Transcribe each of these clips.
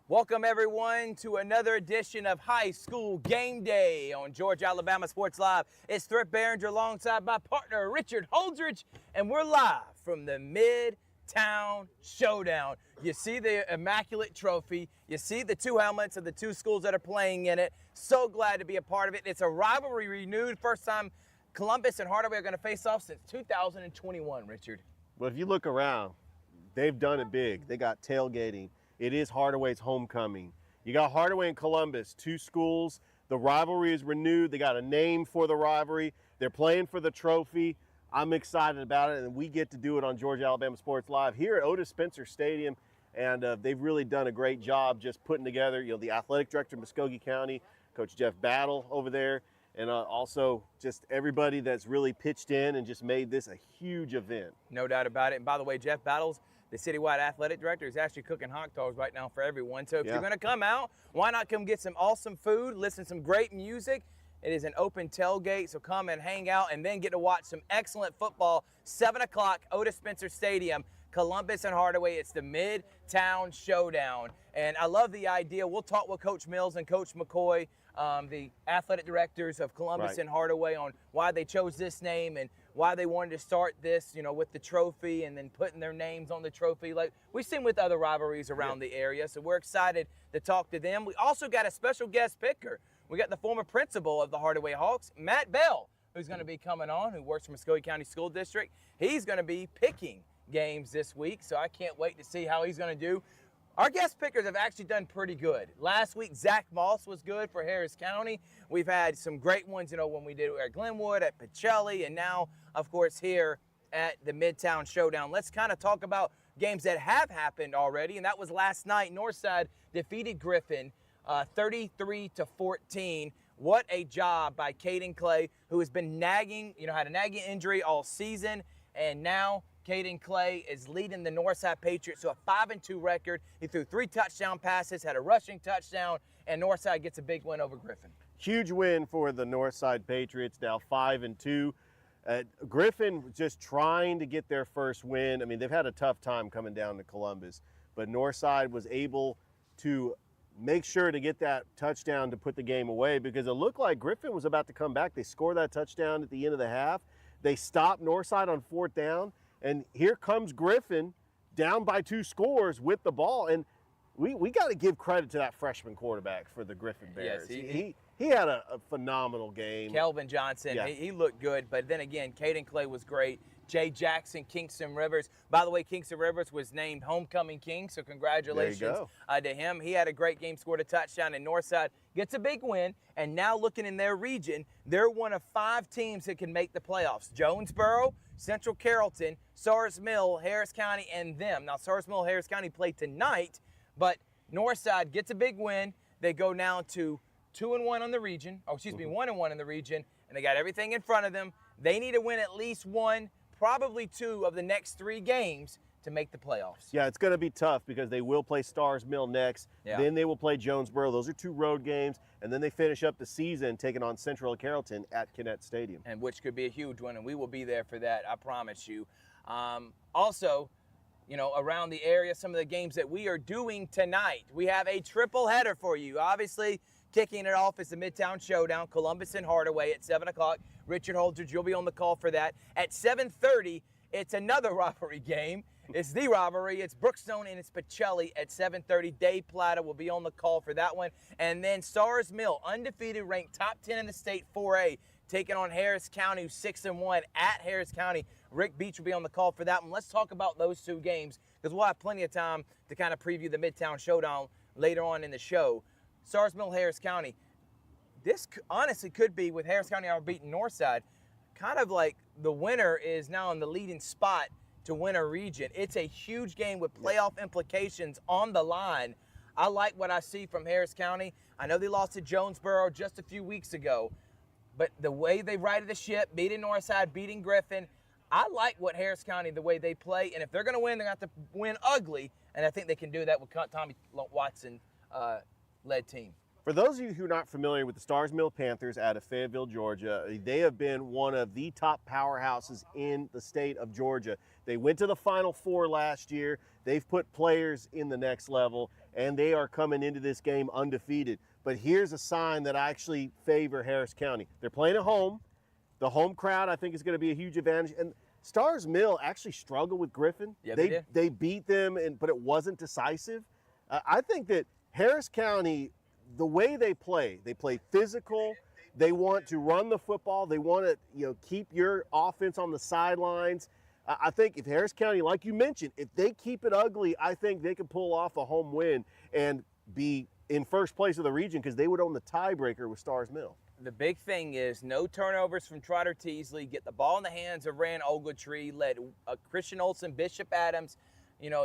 Welcome, everyone, to another edition of High School Game Day on Georgia Alabama Sports Live. It's Thrift Behringer alongside my partner, Richard Holdridge, and we're live from the Midtown Showdown. You see the immaculate trophy. You see the two helmets of the two schools that are playing in it. So glad to be a part of it. It's a rivalry renewed. First time Columbus and Hardaway are going to face off since 2021, Richard. Well, if you look around, they've done it big. They got tailgating. It is Hardaway's homecoming. You got Hardaway and Columbus, two schools. The rivalry is renewed. They got a name for the rivalry. They're playing for the trophy. I'm excited about it, and we get to do it on Georgia Alabama Sports Live here at Otis Spencer Stadium. And they've really done a great job just putting together, the athletic director of Muskogee County, Coach Jeff Battle over there, and also just everybody that's really pitched in and just made this a huge event. No doubt about it. And by the way, Jeff Battles, the citywide athletic director, is actually cooking hot dogs right now for everyone. So if you're going to come out, why not come get some awesome food, listen to some great music. It is an open tailgate, so come and hang out and then get to watch some excellent football. 7 o'clock, Otis Spencer Stadium, Columbus and Hardaway. It's the Midtown Showdown. And I love the idea. We'll talk with Coach Mills and Coach McCoy, the athletic directors of Columbus and Hardaway, on why they chose this name and why they wanted to start this, with the trophy and then putting their names on the trophy like we've seen with other rivalries around the area. So we're excited to talk to them. We also got a special guest picker. We got the former principal of the Hardaway Hawks, Matt Bell, who's going to be coming on, who works for Muskogee County School District. He's going to be picking games this week, so I can't wait to see how he's going to do. Our guest pickers have actually done pretty good. Last week, Zach Moss was good for Harris County. We've had some great ones, when we did at Glenwood, at Pacelli, and now, of course, here at the Midtown Showdown. Let's kind of talk about games that have happened already, and that was last night. Northside defeated Griffin 33-14. What a job by Caden Clay, who has been nagging, had a nagging injury all season, and now Caden Clay is leading the Northside Patriots to a 5-2 record. He threw 3 touchdown passes, had a rushing touchdown, and Northside gets a big win over Griffin. Huge win for the Northside Patriots, now 5-2. Griffin just trying to get their first win. I mean, they've had a tough time coming down to Columbus, but Northside was able to make sure to get that touchdown to put the game away, because it looked like Griffin was about to come back. They scored that touchdown at the end of the half. They stopped Northside on 4th down. And here comes Griffin down by 2 scores with the ball. And we got to give credit to that freshman quarterback for the Griffin Bears. Yes, he had a phenomenal game. Kelvin Johnson, he looked good. But then again, Caden Clay was great. Jay Jackson, Kingston Rivers. By the way, Kingston Rivers was named Homecoming King, so congratulations to him. He had a great game, scored a touchdown, and Northside gets a big win. And now looking in their region, they're one of 5 teams that can make the playoffs. Jonesboro, Central Carrollton, Sars Mill, Harris County, and them. Now, Sars Mill, Harris County play tonight, but Northside gets a big win. They go now to 2-1 on the region. 1-1 in the region, and they got everything in front of them. They need to win at least 1, probably 2 of the next 3 games to make the playoffs. Yeah, it's going to be tough because they will play Stars Mill next. Then they will play Jonesboro. Those are 2 road games. And then they finish up the season taking on Central Carrollton at Kinnett Stadium. And which could be a huge one, and we will be there for that, I promise you. Also, around the area, some of the games that we are doing tonight. We have a triple header for you. Obviously, kicking it off is the Midtown Showdown, Columbus and Hardaway at 7 o'clock. Richard Holdridge, you'll be on the call for that. At 7:30, it's another rivalry game. It's the rivalry. It's Brookstone and it's Pacelli at 7:30. Dave Plata will be on the call for that one. And then Stars Mill, undefeated, ranked top 10 in the state 4A, taking on Harris County, 6-1 at Harris County. Rick Beach will be on the call for that one. Let's talk about those 2 games because we'll have plenty of time to kind of preview the Midtown Showdown later on in the show. Stars Mill, Harris County. This honestly could be, with Harris County beating Northside, kind of like the winner is now in the leading spot to win a region. It's a huge game with playoff implications on the line. I like what I see from Harris County. I know they lost to Jonesboro just a few weeks ago, but the way they righted the ship, beating Northside, beating Griffin, I like what Harris County, the way they play, and if they're going to win, they're going to have to win ugly, and I think they can do that with Tommy Watson led team. For those of you who are not familiar with the Stars Mill Panthers out of Fayetteville, Georgia, they have been one of the top powerhouses in the state of Georgia. They went to the Final Four last year. They've put players in the next level, and they are coming into this game undefeated. But here's a sign that I actually favor Harris County. They're playing at home. The home crowd, I think, is going to be a huge advantage. And Stars Mill actually struggled with Griffin. Yeah, they beat them, but it wasn't decisive. I think that Harris County, the way they play physical. They want to run the football. They want to, keep your offense on the sidelines. I think if Harris County, like you mentioned, if they keep it ugly, I think they can pull off a home win and be in first place of the region because they would own the tiebreaker with Stars Mill. The big thing is no turnovers from Trotter Teasley. Get the ball in the hands of Rand Ogletree. Let Christian Olsen, Bishop Adams,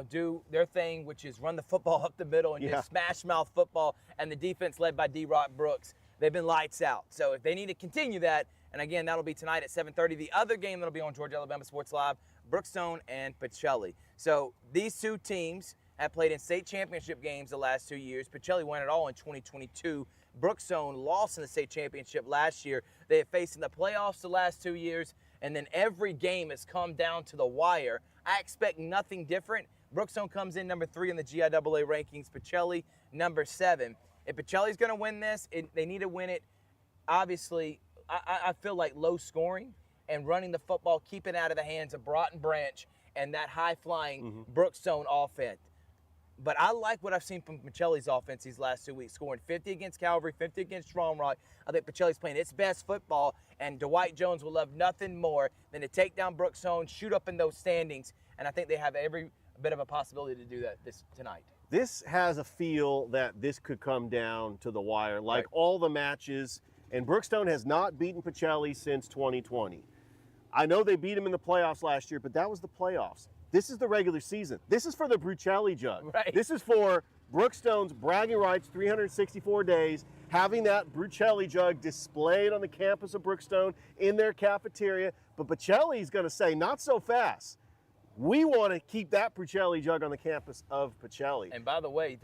do their thing, which is run the football up the middle and just smash mouth football. And the defense led by D-Rock Brooks, they've been lights out. So if they need to continue that, and again, that'll be tonight at 7:30. The other game that'll be on Georgia Alabama Sports Live, Brookstone and Pacelli. So these two teams have played in state championship games the last 2 years. Pacelli won it all in 2022. Brookstone lost in the state championship last year. They have faced in the playoffs the last 2 years, and then every game has come down to the wire. I expect nothing different. Brookstone comes in number 3 in the GIAA rankings. Pacelli, number 7. If Pacelli's going to win this, they need to win it. Obviously, I feel like low scoring and running the football, keeping it out of the hands of Broughton Branch and that high-flying Brookstone offense. But I like what I've seen from Pacelli's offense these last 2 weeks, scoring 50 against Calvary, 50 against Strong Rock. I think Pacelli's playing its best football, and Dwight Jones will love nothing more than to take down Brookstone, shoot up in those standings, and I think they have every bit of a possibility to do that tonight. This has a feel that this could come down to the wire, like all the matches, and Brookstone has not beaten Pacelli since 2020. I know they beat him in the playoffs last year, but that was the playoffs. This is the regular season. This is for the Brucelli jug. Right. This is for Brookstone's bragging rights, 364 days, having that Brucelli jug displayed on the campus of Brookstone in their cafeteria. But Pacelli's going to say, not so fast. We want to keep that Brucelli jug on the campus of Pacelli. And by the way,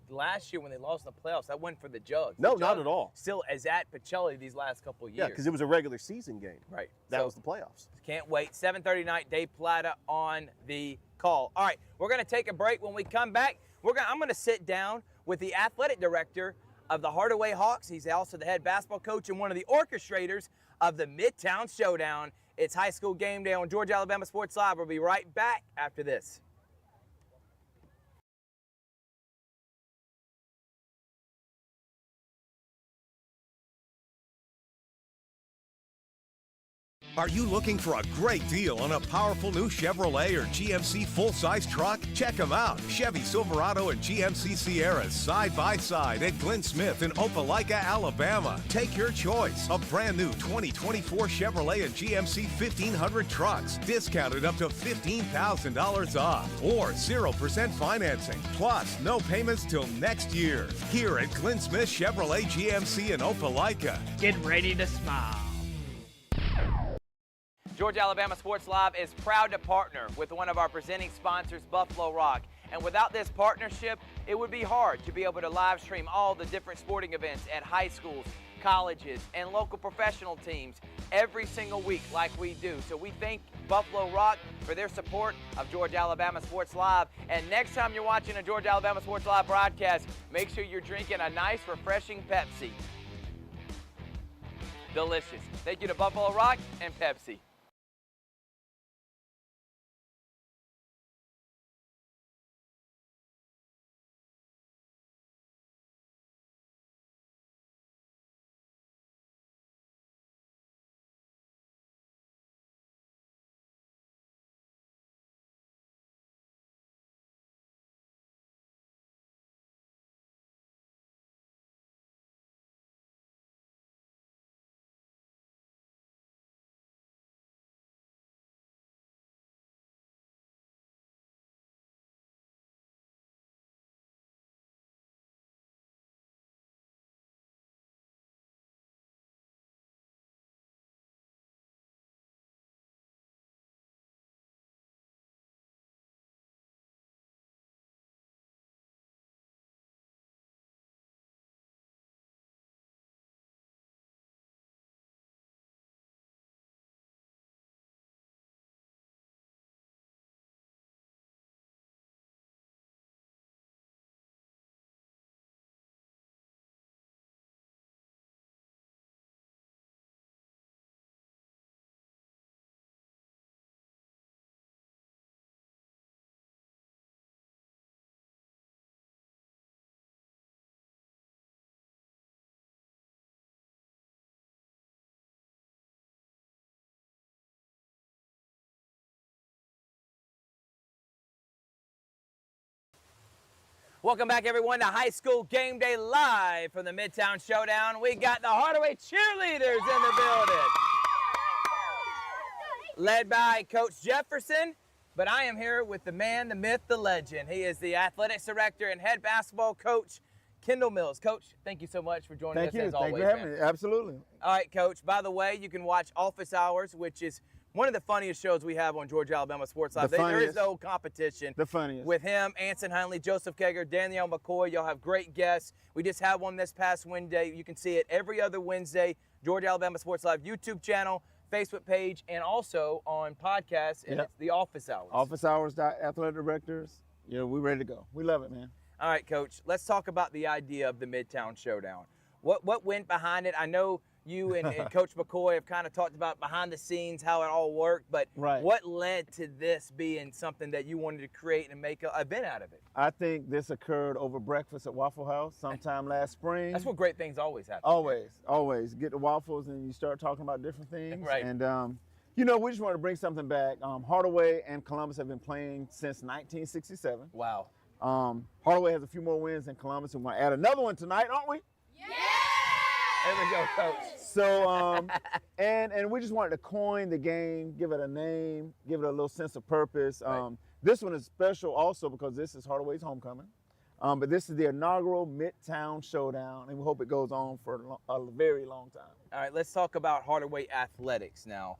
last year when they lost in the playoffs, that wasn't for the jug. No, jug not at all. Still is at Pacelli these last couple of years. Yeah, because it was a regular season game. Right. That was the playoffs. Can't wait. 7:30 night, Dave Plata on the call. All right, we're going to take a break. When we come back, I'm going to sit down with the athletic director of the Hardaway Hawks. He's also the head basketball coach and one of the orchestrators of the Midtown Showdown. It's high school game day on Georgia Alabama Sports Live. We'll be right back after this. Are you looking for a great deal on a powerful new Chevrolet or GMC full-size truck? Check them out. Chevy Silverado and GMC Sierra side by side at Glenn Smith in Opelika, Alabama. Take your choice. A brand new 2024 Chevrolet and GMC 1500 trucks, discounted up to $15,000 off, or 0% financing. Plus, no payments till next year. Here at Glenn Smith Chevrolet GMC in Opelika. Get ready to smile. Georgia Alabama Sports Live is proud to partner with one of our presenting sponsors, Buffalo Rock. And without this partnership, it would be hard to be able to live stream all the different sporting events at high schools, colleges, and local professional teams every single week like we do. So we thank Buffalo Rock for their support of Georgia Alabama Sports Live. And next time you're watching a Georgia Alabama Sports Live broadcast, make sure you're drinking a nice, refreshing Pepsi. Delicious. Thank you to Buffalo Rock and Pepsi. Welcome back, everyone, to High School Game Day live from the Midtown Showdown. We got the Hardaway cheerleaders in the building, led by Coach Jefferson. But I am here with the man, the myth, the legend. He is the athletics director and head basketball coach, Kendall Mills. Coach, thank you so much for joining us as always. Thank you for having me. Absolutely. All right, Coach. By the way, you can watch Office Hours, which is one of the funniest shows we have on Georgia Alabama Sports Live. There is no competition. The funniest. With him, Anson Huntley, Joseph Kager, Danielle McCoy. Y'all have great guests. We just had one this past Wednesday. You can see it every other Wednesday. Georgia Alabama Sports Live YouTube channel, Facebook page, and also on podcasts. And it's the Office Hours. Office Hours, athletic directors. Yeah, we're ready to go. We love it, man. All right, Coach. Let's talk about the idea of the Midtown Showdown. What went behind it? I know you and Coach McCoy have kind of talked about behind the scenes how it all worked, but what led to this being something that you wanted to create and make an event out of it? I think this occurred over breakfast at Waffle House sometime last spring. That's what great things always happen. Always. Get the waffles and you start talking about different things. Right. And, you know, we just want to bring something back. Hardaway and Columbus have been playing since 1967. Wow. Hardaway has a few more wins than Columbus, and we're going to add another one tonight, aren't we? Yeah! There we go, Coach. So, and we just wanted to coin the game, give it a name, give it a little sense of purpose. This one is special also because this is Hardaway's homecoming. But this is the inaugural Midtown Showdown, and we hope it goes on for a very long time. All right, let's talk about Hardaway athletics now.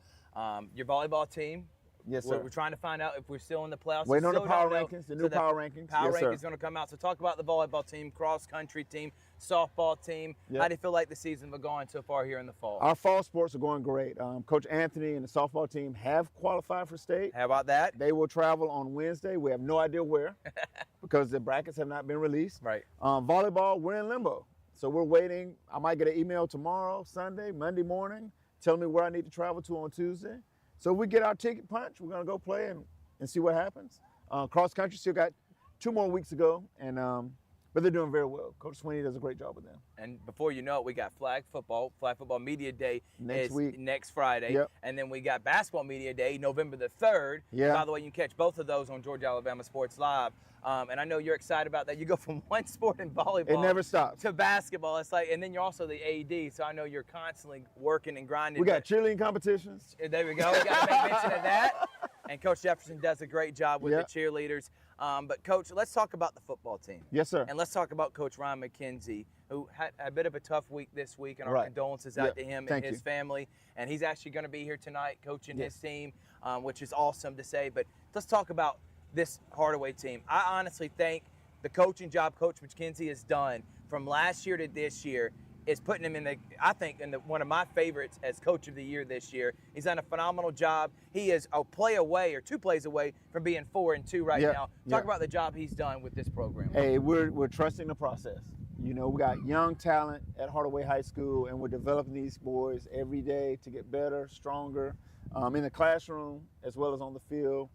Your volleyball team. Yes, sir. We're trying to find out if we're still in the playoffs. Waiting on the power rankings, the new power rankings. Power rankings is going to come out. So talk about the volleyball team, cross-country team, softball team. Yep. How do you feel like the season has gone so far here in the fall? Our fall sports are going great. Coach Anthony and the softball team have qualified for state. How about that? They will travel on Wednesday. We have no idea where because the brackets have not been released. Right. Volleyball, we're in limbo. So we're waiting. I might get an email tomorrow, Sunday, Monday morning, telling me where I need to travel to on Tuesday. So we get our ticket punch. We're going to go play and see what happens. Cross country still got 2 more weeks to go, and but they're doing very well. Coach Sweeney does a great job with them. And before you know it, we got flag football. Flag football media day next week, next Friday. Yep. And then we got basketball media day, November the 3rd. Yeah. By the way, you can catch both of those on Georgia Alabama Sports Live. And I know you're excited about that. You go from one sport in volleyball. It never stops. To basketball. It's like, and then you're also the AD, so I know you're constantly working and grinding. We got cheerleading competitions. There we go. We got to make mention of that. And Coach Jefferson does a great job with the cheerleaders. But Coach, let's talk about the football team. Yes, sir. And let's talk about Coach Ryan McKenzie, who had a bit of a tough week this week, and our condolences out to him and his family. And he's actually going to be here tonight coaching his team, which is awesome to say. But let's talk about this Hardaway team. I honestly think the coaching job Coach McKenzie has done from last year to this year is putting him in one of my favorites as Coach of the Year this year. He's done a phenomenal job. He is a play away or 2 plays away from being 4-2 right now. Talk about the job he's done with this program. Hey, we're trusting the process. You know, we got young talent at Hardaway High School, and we're developing these boys every day to get better, stronger, in the classroom as well as on the field.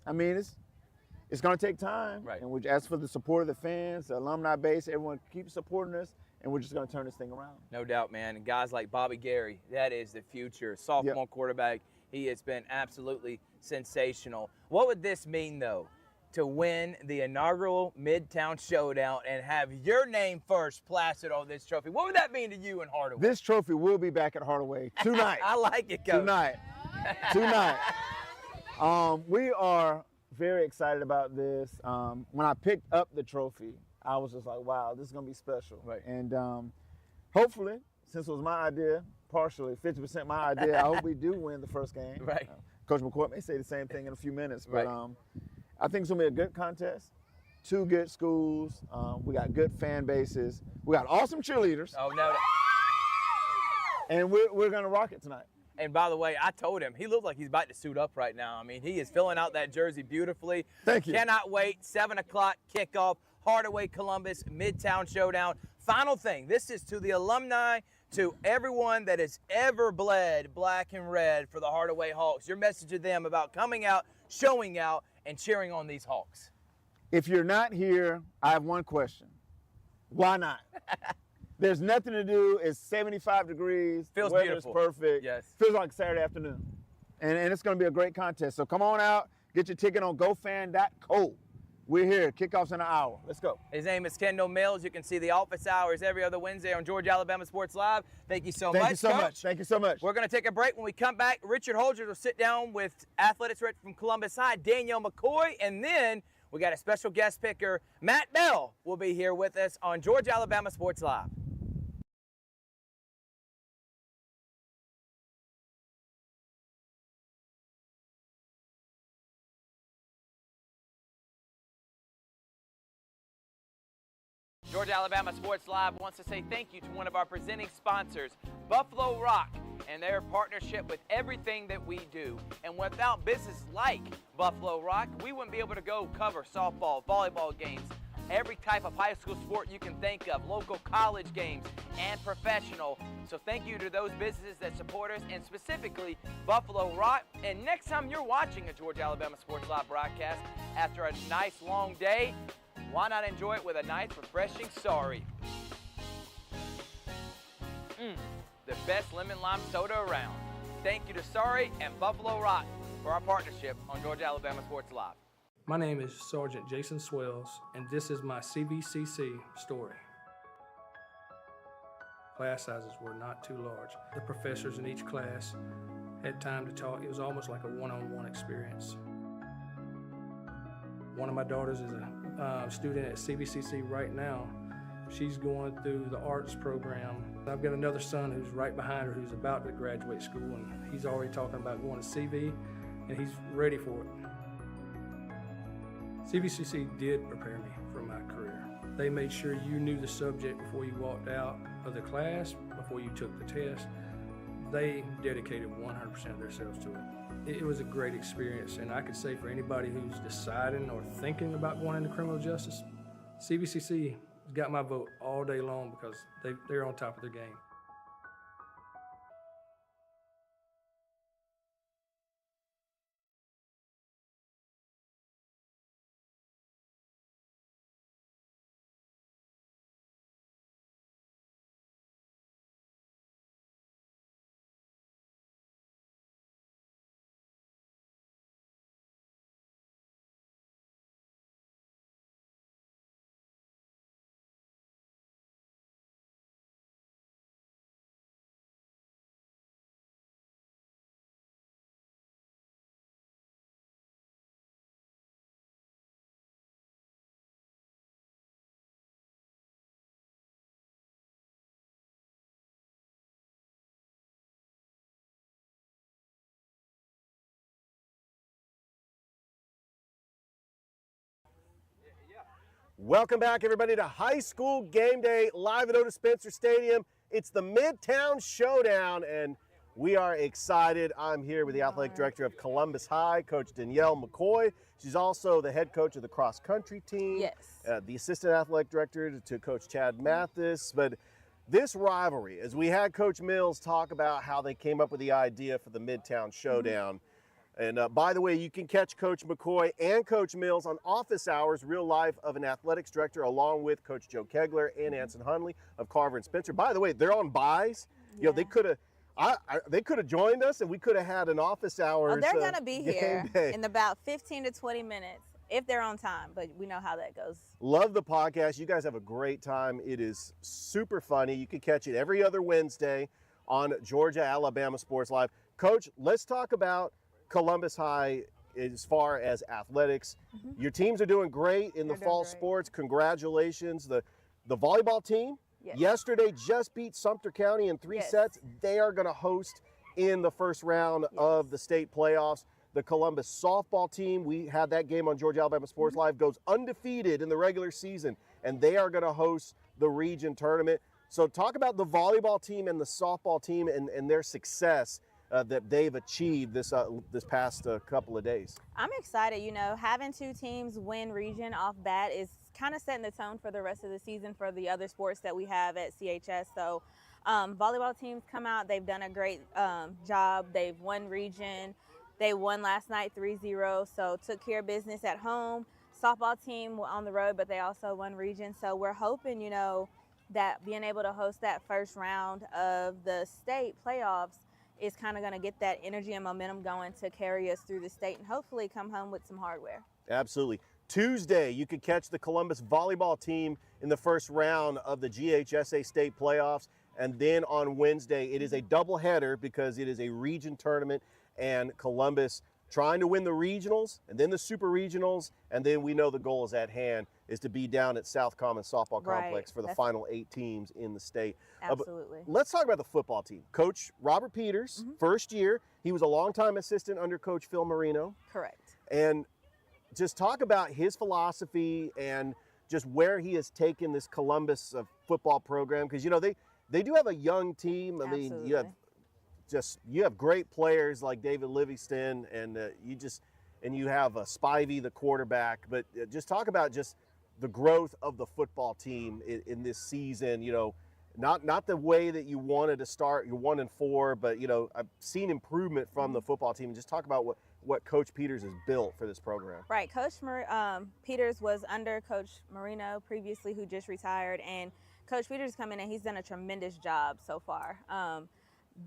I mean, it's going to take time, and we ask for the support of the fans, the alumni base. Everyone keeps supporting us, and we're just going to turn this thing around. No doubt, man. And guys like Bobby Gary, that is the future. Sophomore quarterback, he has been absolutely sensational. What would this mean, though, to win the inaugural Midtown Showdown and have your name first plastered on this trophy? What would that mean to you and Hardaway? This trophy will be back at Hardaway tonight. I like it, Coach. Tonight. We are very excited about this. When I picked up the trophy, I was just like, wow, this is going to be special. Right. And hopefully, since it was my idea, partially, 50% my idea, I hope we do win the first game. Right. Coach McCoy may say the same thing in a few minutes. But I think it's going to be a good contest. 2 good schools. We got good fan bases. We got awesome cheerleaders. Oh, no. And we're going to rock it tonight. And by the way, I told him, he looks like he's about to suit up right now. I mean, he is filling out that jersey beautifully. Thank you. Cannot wait. 7 o'clock kickoff, Hardaway Columbus Midtown Showdown. Final thing, this is to the alumni, to everyone that has ever bled black and red for the Hardaway Hawks. Your message to them about coming out, showing out, and cheering on these Hawks. If you're not here, I have one question. Why not? There's nothing to do. It's 75 degrees. Feels Weather's beautiful. Perfect. Yes. Feels like Saturday afternoon. And it's going to be a great contest. So come on out, get your ticket on gofan.co. We're here. Kickoff's in an hour. Let's go. His name is Kendall Mills. You can see the office hours every other Wednesday on Georgia Alabama Sports Live. Thank you so much, Thank you so Coach. much. Thank you so much. We're going to take a break. When we come back, Richard Holger will sit down with athletics director from Columbus High, Danielle McCoy, and then we got a special guest picker, Matt Bell, will be here with us on Georgia Alabama Sports Live. Georgia Alabama Sports Live wants to say thank you to one of our presenting sponsors, Buffalo Rock, and their partnership with everything that we do. And without business like Buffalo Rock, we wouldn't be able to go cover softball, volleyball games, every type of high school sport you can think of, local college games, and professional. So thank you to those businesses that support us, and specifically Buffalo Rock. And next time you're watching a Georgia Alabama Sports Live broadcast after a nice long day, why not enjoy it with a nice, refreshing Sorry? The best lemon lime soda around. Thank you to Sorry and Buffalo Rock for our partnership on Georgia Alabama Sports Live. My name is Sergeant Jason Swells, and this is my CVCC story. Class sizes were not too large. The professors in each class had time to talk. It was almost like a one-on-one experience. One of my daughters is a student at CVCC right now. She's going through the arts program. I've got another son who's right behind her who's about to graduate school, and he's already talking about going to CV, and he's ready for it. CVCC did prepare me for my career. They made sure you knew the subject before you walked out of the class, before you took the test. They dedicated 100% of themselves to it. It was a great experience, and I could say for anybody who's deciding or thinking about going into criminal justice, CVCC got my vote all day long because they're on top of their game. Welcome back, everybody, to High School Game Day live at Otis Spencer Stadium. It's the Midtown Showdown, and we are excited. I'm here with the athletic director of Columbus High, Coach Danielle McCoy. She's also the head coach of the cross-country team. Yes. The assistant athletic director to Coach Chad Mathis. But this rivalry, as we had Coach Mills talk about how they came up with the idea for the Midtown Showdown. And by the way, you can catch Coach McCoy and Coach Mills on Office Hours, Real Life of an Athletics Director, along with Coach Joe Kegler and Anson Hunley of Carver and Spencer. By the way, they're on buys. Yeah. You know, they could have joined us, and we could have had an Office Hours. Oh, they're going to be here day. in about 15 to 20 minutes if they're on time, but we know how that goes. Love the podcast. You guys have a great time. It is super funny. You can catch it every other Wednesday on Georgia Alabama Sports Live. Coach, let's talk about Columbus High as far as athletics. Your teams are doing great in the fall sports. Congratulations. The volleyball team yesterday just beat Sumter County in 3 sets. They are going to host in the first round of the state playoffs. The Columbus softball team, we had that game on Georgia Alabama Sports Live, goes undefeated in the regular season, and they are going to host the region tournament. So talk about the volleyball team and the softball team and their success that they've achieved this past couple of days. I'm excited. You know, having two teams win region off bat is kind of setting the tone for the rest of the season for the other sports that we have at CHS. So volleyball teams come out. They've done a great job. They've won region. They won last night 3-0, so took care of business at home. Softball team on the road, but they also won region. So we're hoping, you know, that being able to host that first round of the state playoffs is kind of going to get that energy and momentum going to carry us through the state and hopefully come home with some hardware. Absolutely. Tuesday, you could catch the Columbus volleyball team in the first round of the GHSA state playoffs. And then on Wednesday, it is a doubleheader because it is a region tournament, and Columbus trying to win the regionals and then the super regionals. And then we know the goal is at hand is to be down at South Common Softball Complex for the final 8 teams in the state. Absolutely. Let's talk about the football team. Coach Robert Peters, first year. He was a longtime assistant under Coach Phil Marino. Correct. And just talk about his philosophy and just where he has taken this Columbus football program. Because, you know, they do have a young team. I mean, you have great players like David Livingston, and you have Spivey, the quarterback. But just talk about just the growth of the football team in this season. You know, not the way that you wanted to start. You're 1-4, but you know, I've seen improvement from the football team. And just talk about what Coach Peters has built for this program. Right. Coach Peters was under Coach Marino previously, who just retired, and Coach Peters come in and he's done a tremendous job so far.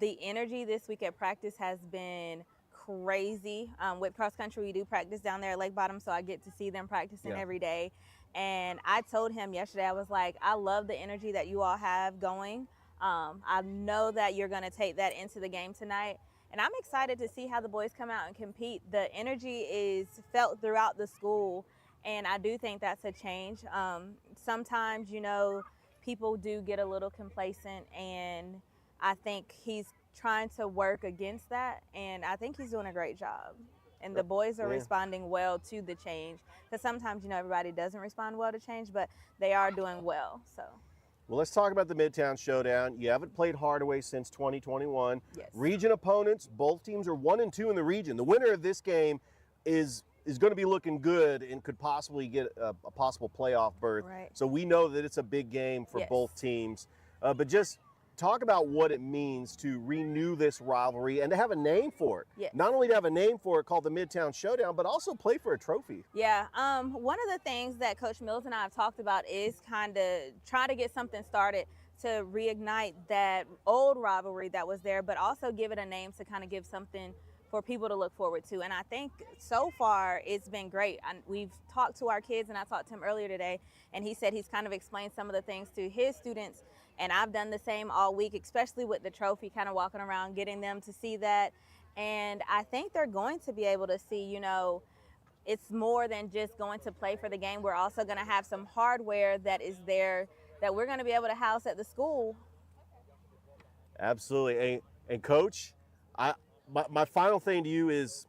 The energy this week at practice has been crazy. With cross country, we do practice down there at Lake Bottom, so I get to see them practicing every day. And I told him yesterday, I was like, I love the energy that you all have going. I know that you're going to take that into the game tonight. And I'm excited to see how the boys come out and compete. The energy is felt throughout the school, and I do think that's a change. Sometimes, you know, people do get a little complacent, and I think he's trying to work against that, and I think he's doing a great job. And the boys are responding well to the change, because sometimes, you know, everybody doesn't respond well to change, but they are doing well. So. Well, let's talk about the Midtown Showdown. You haven't played Hardaway since 2021. Yes. Region opponents, both teams are 1-2 in the region. The winner of this game is going to be looking good and could possibly get a possible playoff berth. Right. So we know that it's a big game for both teams. But just talk about what it means to renew this rivalry and to have a name for it. Yes. Not only to have a name for it called the Midtown Showdown, but also play for a trophy. Yeah, one of the things that Coach Mills and I have talked about is kind of try to get something started to reignite that old rivalry that was there, but also give it a name to kind of give something for people to look forward to. And I think so far it's been great. We've talked to our kids, and I talked to him earlier today, and he said he's kind of explained some of the things to his students. And I've done the same all week, especially with the trophy, kind of walking around, getting them to see that. And I think they're going to be able to see, you know, it's more than just going to play for the game. We're also going to have some hardware that is there that we're going to be able to house at the school. Absolutely. And Coach, my final thing to you is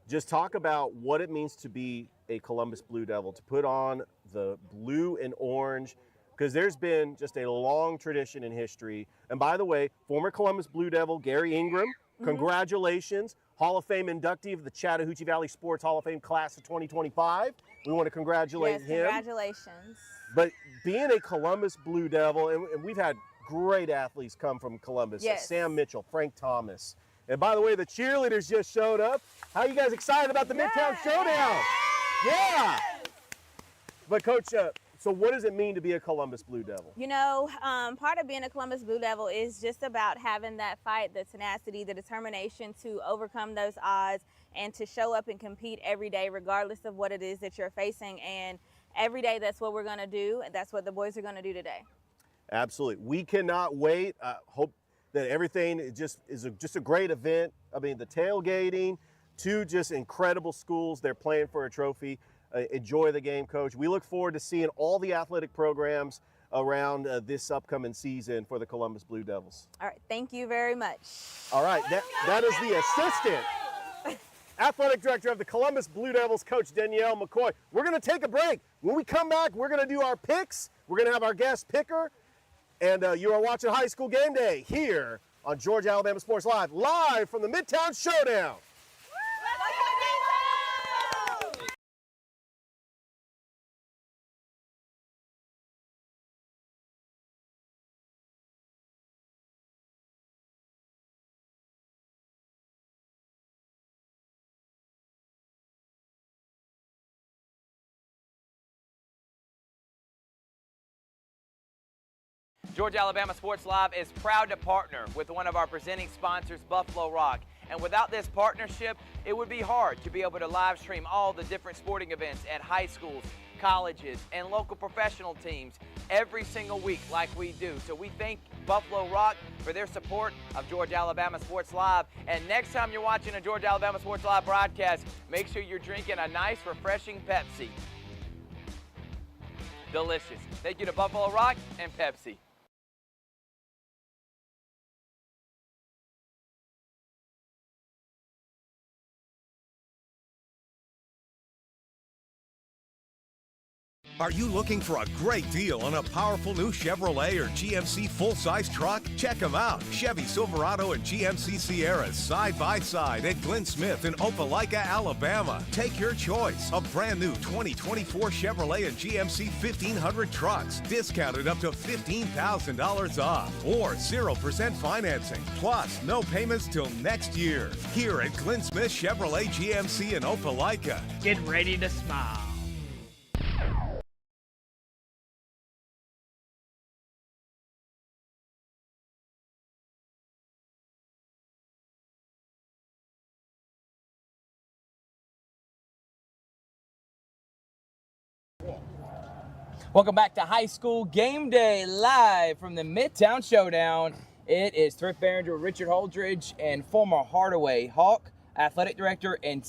just talk about what it means to be a Columbus Blue Devil, to put on the blue and orange, because there's been just a long tradition in history. And by the way, former Columbus Blue Devil Gary Ingram, congratulations. Hall of Fame inductee of the Chattahoochee Valley Sports Hall of Fame class of 2025. We want to congratulate him. Congratulations. But being a Columbus Blue Devil, and we've had great athletes come from Columbus. Yes. Sam Mitchell, Frank Thomas. And by the way, the cheerleaders just showed up. How are you guys excited about the Midtown Showdown? Yeah. But Coach, so what does it mean to be a Columbus Blue Devil? You know, part of being a Columbus Blue Devil is just about having that fight, the tenacity, the determination to overcome those odds and to show up and compete every day, regardless of what it is that you're facing. And every day, that's what we're going to do. And that's what the boys are going to do today. Absolutely. We cannot wait. I hope that everything is just a great event. I mean, the tailgating, 2 just incredible schools. They're playing for a trophy. Enjoy the game, Coach. We look forward to seeing all the athletic programs around this upcoming season for the Columbus Blue Devils. All right. Thank you very much. All right. That is the assistant athletic director of the Columbus Blue Devils, Coach Danielle McCoy. We're going to take a break. When we come back, we're going to do our picks. We're going to have our guest picker. And you are watching High School Game Day here on Georgia Alabama Sports live from the Midtown Showdown. Georgia Alabama Sports Live is proud to partner with one of our presenting sponsors, Buffalo Rock. And without this partnership, it would be hard to be able to live stream all the different sporting events at high schools, colleges, and local professional teams every single week like we do. So we thank Buffalo Rock for their support of Georgia Alabama Sports Live. And next time you're watching a Georgia Alabama Sports Live broadcast, make sure you're drinking a nice, refreshing Pepsi. Delicious. Thank you to Buffalo Rock and Pepsi. Are you looking for a great deal on a powerful new Chevrolet or GMC full-size truck? Check them out. Chevy Silverado and GMC Sierras side by side at Glenn Smith in Opelika, Alabama. Take your choice of brand new 2024 Chevrolet and GMC 1500 trucks, discounted up to $15,000 off, or 0% financing, plus no payments till next year. Here at Glenn Smith Chevrolet GMC in Opelika. Get ready to smile. Welcome back to High School Game Day, live from the Midtown Showdown. It is Thrift Manager Richard Holdridge and former Hardaway Hawk Athletic Director and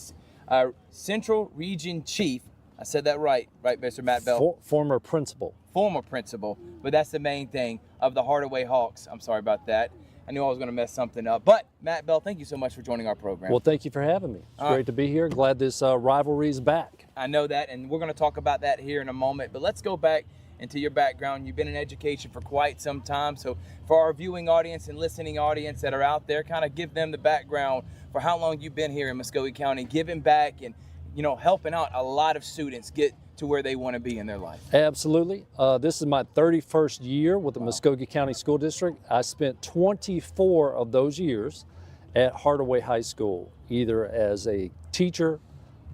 Central Region Chief. I said that right, Mr. Matt Bell? Former principal. Former principal, but that's the main thing of the Hardaway Hawks. I'm sorry about that. I knew I was going to mess something up. But, Matt Bell, thank you so much for joining our program. Well, thank you for having me. It's great to be here. Glad this rivalry is back. I know that, and we're going to talk about that here in a moment. But let's go back into your background. You've been in education for quite some time. So for our viewing audience and listening audience that are out there, kind of give them the background for how long you've been here in Muskogee County, giving back and, you know, helping out a lot of students get to where they want to be in their life. Absolutely. This is my 31st year with the Muskogee County School District. I spent 24 of those years at Hardaway High School, either as a teacher,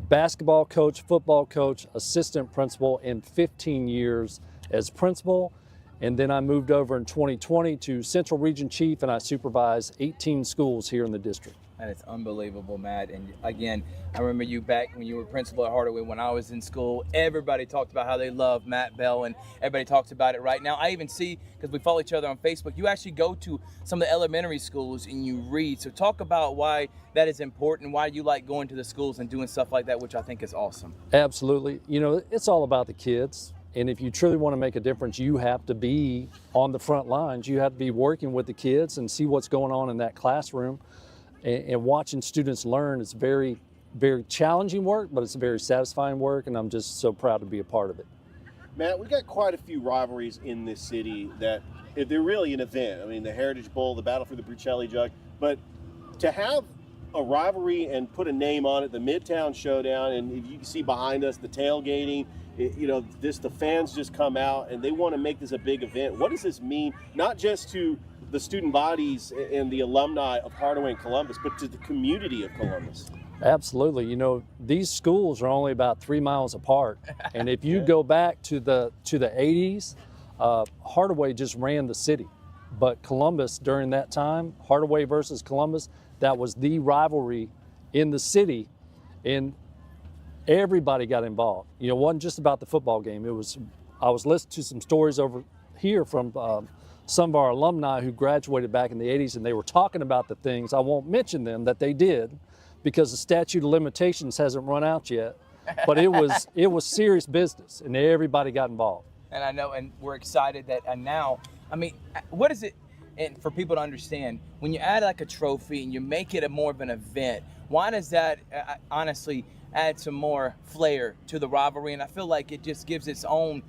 basketball coach, football coach, assistant principal, and 15 years as principal. And then I moved over in 2020 to Central Region Chief, and I supervise 18 schools here in the district. And it's unbelievable, Matt. And again, I remember you back when you were principal at Hardaway when I was in school. Everybody talked about how they love Matt Bell, and everybody talks about it right now. I even see, because we follow each other on Facebook, you actually go to some of the elementary schools and you read. So talk about why that is important, why you like going to the schools and doing stuff like that, which I think is awesome. Absolutely. You know, it's all about the kids. And if you truly want to make a difference, you have to be on the front lines. You have to be working with the kids and see what's going on in that classroom. And watching students learn is very, very challenging work, but it's very satisfying work, and I'm just so proud to be a part of it. Matt, we've got quite a few rivalries in this city that they're really an event. I mean, the Heritage Bowl, the Battle for the Brucelli Jug, but to have a rivalry and put a name on it, the Midtown Showdown, and you can see behind us the tailgating, the fans just come out and they want to make this a big event. What does this mean, not just to the student bodies and the alumni of Hardaway and Columbus, but to the community of Columbus? Absolutely. You know, these schools are only about 3 miles apart. And if you go back to the 80s, Hardaway just ran the city. But Columbus, during that time, Hardaway versus Columbus, that was the rivalry in the city, and everybody got involved. You know, it wasn't just about the football game. I was listening to some stories over here from some of our alumni who graduated back in the 80s, and they were talking about the things, I won't mention them, that they did, because the statute of limitations hasn't run out yet. But it was serious business, and everybody got involved. And I know, and we're excited that now, I mean, what is it, and for people to understand, when you add like a trophy and you make it more of an event, why does that honestly add some more flair to the rivalry? And I feel like it just gives its own,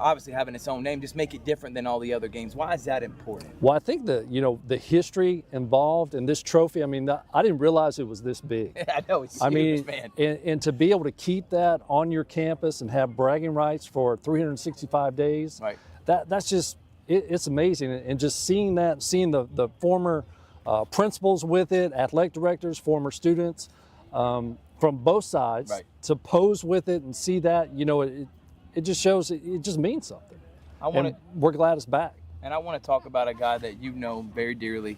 obviously having its own name, just make it different than all the other games. Why is that important? Well, I think that, the history involved in this trophy, I mean, I didn't realize it was this big. I know, it's huge, man. And to be able to keep that on your campus and have bragging rights for 365 days, right? That's just, it's amazing. And just seeing that, seeing the former principals with it, athletic directors, former students, from both sides, right, to pose with it and see that, it just shows, it just means something. We're glad it's back. And I want to talk about a guy that you know very dearly.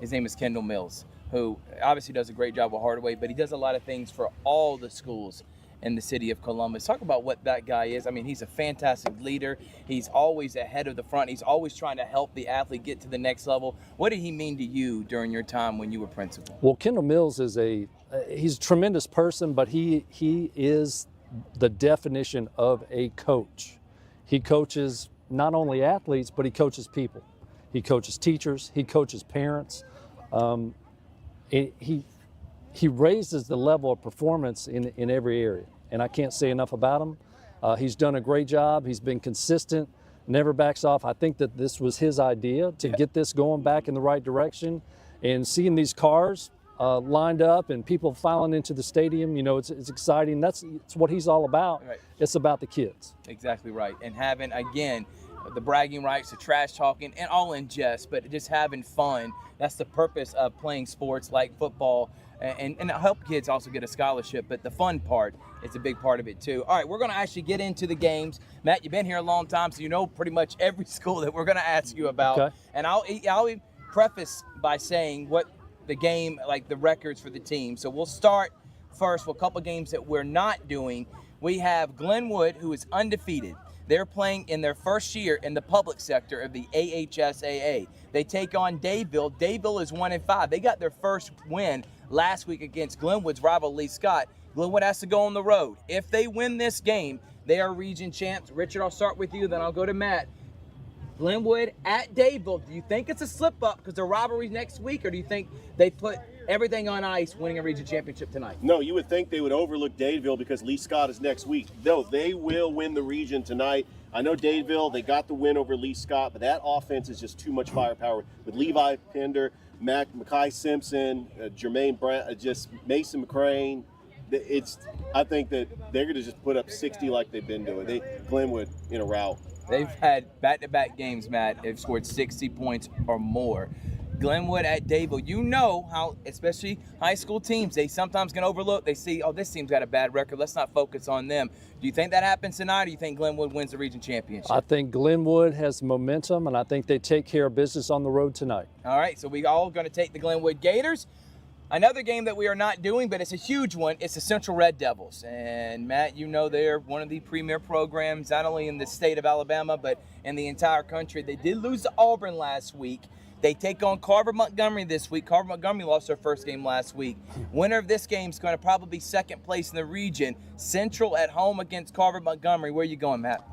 His name is Kendall Mills, who obviously does a great job with Hardaway, but he does a lot of things for all the schools in the city of Columbus. Talk about what that guy is. I mean, he's a fantastic leader. He's always ahead of the front. He's always trying to help the athlete get to the next level. What did he mean to you during your time when you were principal? Well, Kendall Mills is he's a tremendous person, but he is the definition of a coach. He coaches not only athletes, but he coaches people. He coaches teachers. He coaches parents. He raises the level of performance in every area, and I can't say enough about him. He's done a great job. He's been consistent, never backs off. I think that this was his idea to get this going back in the right direction, and seeing these cars lined up and people filing into the stadium, it's exciting. It's what he's all about. Right. It's about the kids. Exactly right. And having, again, the bragging rights, the trash talking, and all in jest, but just having fun. That's the purpose of playing sports like football, and help kids also get a scholarship. But the fun part is a big part of it too. All right, we're going to actually get into the games. Matt, you've been here a long time, so you know pretty much every school that we're going to ask you about. Okay. And I'll preface by saying what the game, like the records for the team. So we'll start first with a couple games that we're not doing. We have Glenwood, who is undefeated. They're playing in their first year in the public sector of the AHSAA. They take on Dadeville. Dadeville is 1-5. They got their first win last week against Glenwood's rival Lee Scott. Glenwood has to go on the road. If they win this game, they are region champs. Richard, I'll start with you, then I'll go to Matt. Glenwood at Dadeville. Do you think it's a slip up because the rivalry's next week, or do you think they put everything on ice winning a region championship tonight? No, you would think they would overlook Dadeville because Lee Scott is next week. No, they will win the region tonight. I know Dadeville, they got the win over Lee Scott, but that offense is just too much firepower with Levi Pender, Mackay Simpson, Jermaine Brown, just Mason McCrane. I think that they're going to just put up 60 like they've been doing. Glenwood in a rout. They've had back-to-back games, Matt. They've scored 60 points or more. Glenwood at Dadeville. You know how, especially high school teams, they sometimes can overlook. They see, oh, this team's got a bad record. Let's not focus on them. Do you think that happens tonight, or do you think Glenwood wins the region championship? I think Glenwood has momentum, and I think they take care of business on the road tonight. All right, so we all going to take the Glenwood Gators. Another game that we are not doing, but it's a huge one, it's the Central Red Devils. And Matt, you know they're one of the premier programs, not only in the state of Alabama, but in the entire country. They did lose to Auburn last week. They take on Carver Montgomery this week. Carver Montgomery lost their first game last week. Winner of this game is going to probably be second place in the region. Central at home against Carver Montgomery. Where are you going, Matt?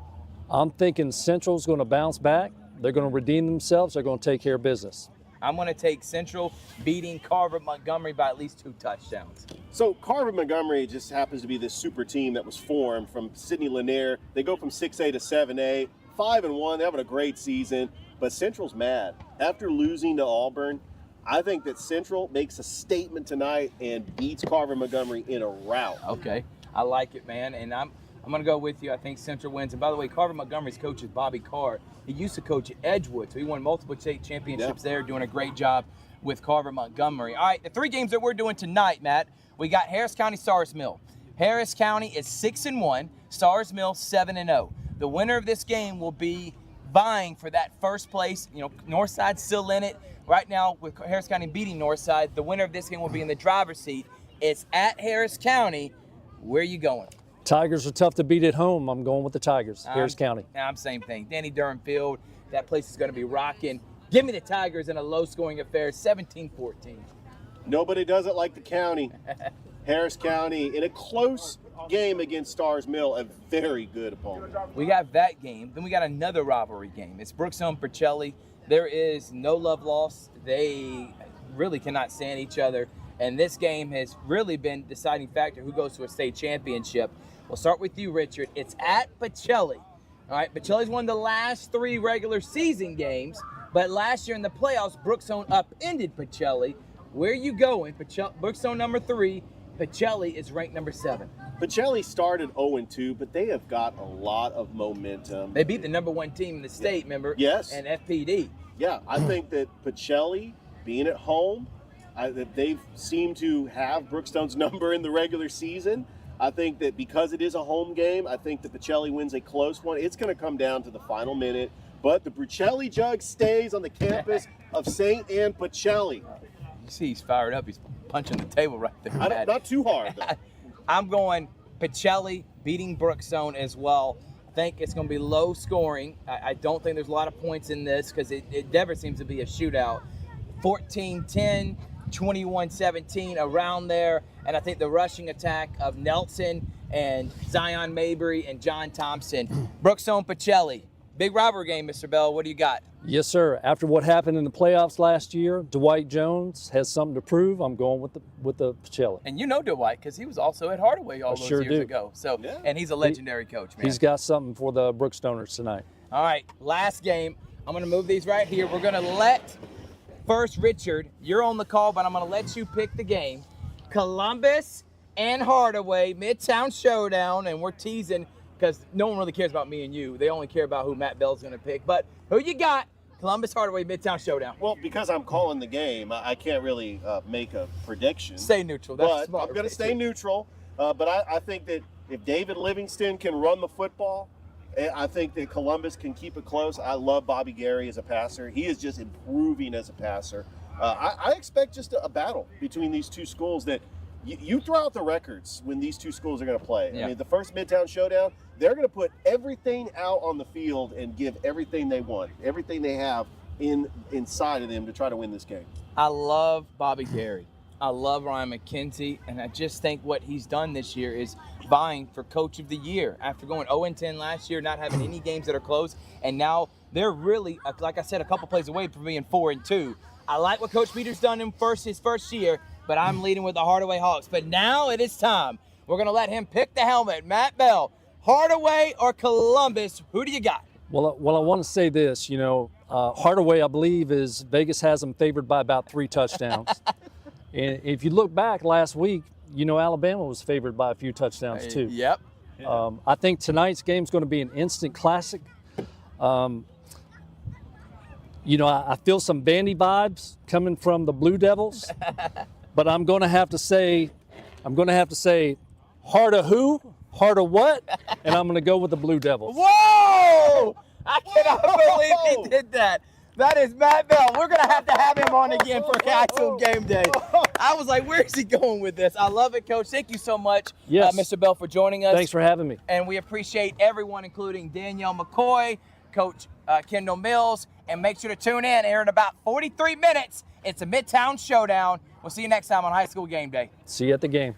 I'm thinking Central's going to bounce back. They're going to redeem themselves. They're going to take care of business. I'm going to take Central beating Carver Montgomery by at least 2 touchdowns. So Carver Montgomery just happens to be this super team that was formed from Sidney Lanier. They go from 6A to 7A, 5-1. They're having a great season, but Central's mad. After losing to Auburn, I think that Central makes a statement tonight and beats Carver Montgomery in a rout. Okay, I like it, man, and I'm going to go with you. I think Central wins. And by the way, Carver Montgomery's coach is Bobby Carr. He used to coach at Edgewood, so he won multiple state championships there, doing a great job with Carver Montgomery. All right, the 3 games that we're doing tonight, Matt, we got Harris County, Stars Mill. Harris County is 6-1, Stars Mill 7-0. The winner of this game will be vying for that first place. You know, Northside's still in it. Right now, with Harris County beating Northside, the winner of this game will be in the driver's seat. It's at Harris County. Where are you going? Tigers are tough to beat at home. I'm going with the Tigers, Harris County. I'm same thing. Danny Durham Field, that place is going to be rocking. Give me the Tigers in a low-scoring affair, 17-14. Nobody does it like the county. Harris County in a close game against Stars Mill, a very good opponent. We got that game. Then we got another rivalry game. It's Brookstone Percelli. There is no love lost. They really cannot stand each other. And this game has really been the deciding factor who goes to a state championship. We'll start with you, Richard. It's at Percelli. All right, Percelli's won the last 3 regular season games, but last year in the playoffs, Brookstone upended Percelli. Where are you going? Brookstone number 3, Percelli is ranked number 7. Percelli started 0-2, but they have got a lot of momentum. They beat the number 1 team in the state, remember? Yes. And FPD. Yeah, I think that Percelli, being at home, that they've seemed to have Brookstone's number in the regular season. I think that because it is a home game, I think that Percelli wins a close one. It's going to come down to the final minute, but the Percelli jug stays on the campus of St. Anne Percelli. You see he's fired up. He's punching the table right there. Not too hard, though. I'm going Pacelli beating Brookstone as well. I think it's going to be low scoring. I don't think there's a lot of points in this because it never seems to be a shootout. 14-10, 21-17, around there. And I think the rushing attack of Nelson and Zion Mabry and John Thompson. Brookstone, Pacelli. Big rivalry game, Mr. Bell. What do you got? Yes, sir. After what happened in the playoffs last year, Dwight Jones has something to prove. I'm going with the Pacelli. And you know Dwight because he was also at Hardaway all those years ago. So, yeah. And he's a legendary coach, man. He's got something for the Brookstoners tonight. All right, last game. I'm going to move these right here. We're going to let first Richard, you're on the call, but I'm going to let you pick the game. Columbus and Hardaway, Midtown Showdown, and we're teasing because no one really cares about me and you. They only care about who Matt Bell's going to pick. But who you got? Columbus, Hardaway, Midtown Showdown. Well, because I'm calling the game, I can't really make a prediction. Stay neutral. That's but smart. I'm going to stay neutral. But I think that if David Livingston can run the football, I think that Columbus can keep it close. I love Bobby Gary as a passer. He is just improving as a passer. I expect just a battle between these two schools that you throw out the records when these two schools are going to play. Yeah. I mean, the first Midtown Showdown, they're going to put everything out on the field and give everything they want, everything they have inside of them to try to win this game. I love Bobby Gary. I love Ryan McKenzie, and I just think what he's done this year is vying for Coach of the Year. After going 0-10 last year, not having any games that are close, and now they're really, like I said, a couple plays away from being 4-2. I like what Coach Peter's done in his first year, but I'm leading with the Hardaway Hawks. But now it is time. We're going to let him pick the helmet. Matt Bell, Hardaway or Columbus, who do you got? Well, I want to say this. Hardaway, I believe, Vegas has them favored by about 3 touchdowns. And if you look back last week, Alabama was favored by a few touchdowns too. Yep. I think tonight's game is going to be an instant classic. I feel some Vandy vibes coming from the Blue Devils, but I'm going to have to say, heart of who, heart of what, and I'm going to go with the Blue Devils. Whoa! I cannot believe he did that. That is Matt Bell. We're going to have him on again for Highschool game day. I was like, where is he going with this? I love it, Coach. Thank you so much, yes. Mr. Bell, for joining us. Thanks for having me. And we appreciate everyone, including Danielle McCoy, Coach Kendall Mills. And make sure to tune in here in about 43 minutes. It's a Midtown Showdown. We'll see you next time on Highschool game day. See you at the game.